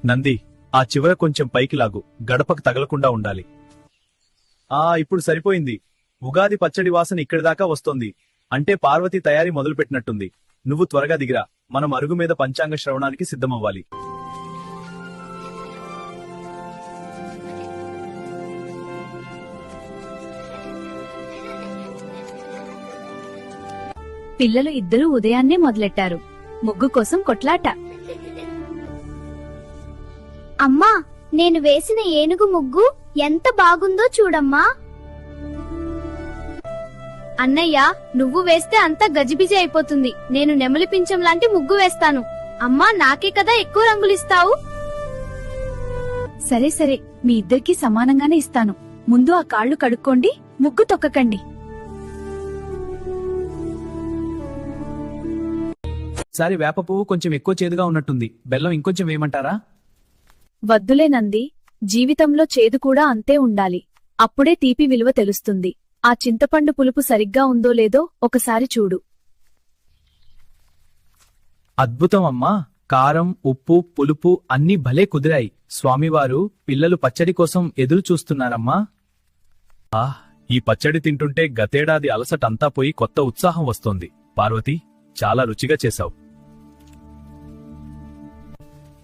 నంది, ఆ చివర కొంచెం పైకి లాగు, గడపకు తగలకుండా ఉండాలి. ఇప్పుడు సరిపోయింది. ఉగాది పచ్చడి వాసన ఇక్కడిదాకా వస్తోంది. అంటే పార్వతి తయారీ మొదలుపెట్టినట్టుంది. నువ్వు త్వరగా దిగిరా, మనం అరుగు మీద పంచాంగ శ్రవణానికి సిద్ధమవ్వాలి. పిల్లలు ఇద్దరూ ఉదయాన్నే మొదలెట్టారు. ముగ్గు కోసం కొట్లాట. అమ్మా, నేను వేసిన ఏనుగు ముగ్గు ఎంత బాగుందో చూడమ్మా. అన్నయ్య, నువ్వు వేస్తే అంతా గజిబిజి అయిపోతుంది. నేను నెమలి పించం లాంటి ముగ్గు వేస్తాను. అమ్మా, నాకే కదా ఎక్కువ రంగులిస్తావు. సరే సరే, మీ ఇద్దరికీ సమానంగానే ఇస్తాను. ముందు ఆ కాళ్ళు కడుక్కోండి, ముగ్గు తొక్కకండి. సారి వేప పువ్వు కొంచెం ఎక్కువ చేదుగా ఉన్నట్టుంది. బెల్లం ఇంకొంచెం వేయమంటారా? వద్దులే నంది, జీవితంలో చేదు కూడా అంతే ఉండాలి. అప్పుడే తీపి విలువ తెలుస్తుంది. ఆ చింతపండు పులుపు సరిగ్గా ఉందో లేదో ఒకసారి చూడు. అద్భుతం అమ్మా! కారం, ఉప్పు, పులుపు అన్నీ భలే కుదిరాయి. స్వామివారు పిల్లలు పచ్చడి కోసం ఎదురు చూస్తున్నారమ్మా. ఈ పచ్చడి తింటుంటే గతేడాది అలసటంతా పోయి కొత్త ఉత్సాహం వస్తోంది. పార్వతి, చాలా రుచిగా చేశావు.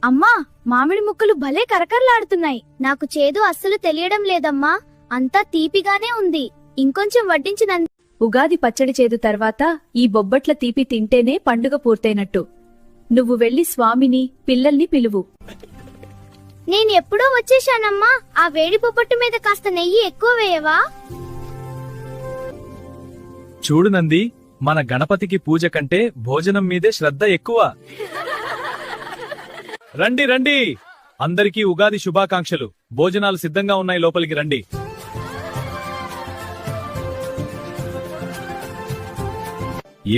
అమ్మా, మామిడి ముక్కలు భలే కరకరలాడుతున్నాయి. నాకు చేదు అస్సలు తెలియడం లేదమ్మా. అంతా తీపిగానే ఉంది. ఇంకొంచెం వడ్డించినంది. ఉగాది పచ్చడి చేదు తర్వాత ఈ బొబ్బట్ల తీపి తింటేనే పండుగ పూర్తయినట్టు. నువ్వు వెళ్లి స్వామిని, పిల్లల్ని పిలువు. నేను ఎప్పుడో వచ్చేశానమ్మా. ఆ వేడి బొబ్బట్టు మీద కాస్త నెయ్యి ఎక్కువ వేయవా? చూడు నంది, మన గణపతికి పూజ కంటే భోజనం మీదే శ్రద్ధ ఎక్కువ. రండి రండి, అందరికీ ఉగాది శుభాకాంక్షలు. భోజనాలు సిద్ధంగా ఉన్నాయి, లోపలికి రండి.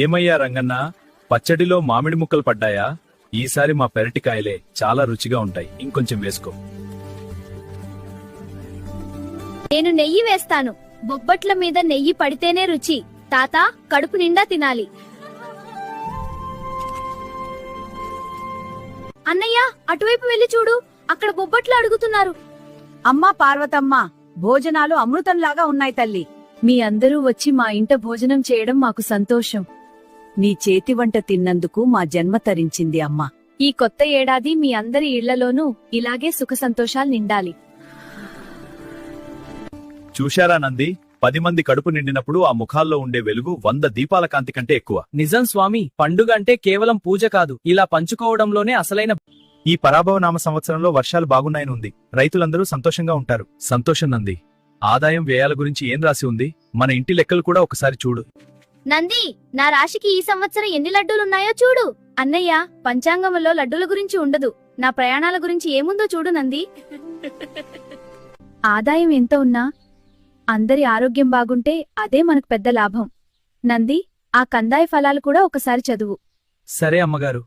ఏమయ్యా రంగన్న, పచ్చడిలో మామిడి ముక్కలు పడ్డాయా? ఈసారి మా పెరటికాయలే చాలా రుచిగా ఉంటాయి, ఇంకొంచెం వేసుకో. నేను నెయ్యి వేస్తాను. బొబ్బట్ల మీద నెయ్యి పడితేనే రుచి. తాత, కడుపు నిండా తినాలి. అన్నయ్య, అటువైపు వెళ్లి చూడు, అక్కడ బొబ్బట్లు అడుగుతున్నారు. అమ్మా పార్వతమ్మ, భోజనాలు అమృతంలాగా ఉన్నాయి తల్లి. మీ అందరూ వచ్చి మా ఇంట భోజనం చేయడం మాకు సంతోషం. నీ చేతి వంట తిన్నందుకు మా జన్మ తరించింది అమ్మా. ఈ కొత్త ఏడాది మీ అందరి ఇళ్లలోనూ ఇలాగే సుఖ సంతోషాలు నిండాలి. చూశారా నంది, 10 మంది కడుపు నిండినప్పుడు ఆ ముఖాల్లో ఉండే వెలుగు 100 దీపాల కాంతి కంటే ఎక్కువ. నిజం స్వామి, పండుగ అంటే కేవలం పూజ కాదు, ఇలా పంచుకోవడంలోనే అసలైన. ఈ పరాభవ నామ సంవత్సరంలో వర్షాలు బాగున్నాయని ఉంది. రైతులందరూ సంతోషంగా ఉంటారు. సంతోషం నంది. ఆదాయం వ్యయాల గురించి ఏం రాసి ఉంది? మన ఇంటి లెక్కలు కూడా ఒకసారి చూడు. నంది, నా రాశికి ఈ సంవత్సరం ఎన్ని లడ్డూలున్నాయో చూడు. అన్నయ్య, పంచాంగంలో లడ్డూల గురించి ఉండదు. నా ప్రయాణాల గురించి ఏముందో చూడు నంది. ఆదాయం ఎంత ఉన్నా అందరి ఆరోగ్యం బాగుంటే అదే మనకు పెద్ద లాభం. నంది, ఆ కందాయ ఫలాలు కూడా ఒకసారి చదువు. సరే అమ్మగారు.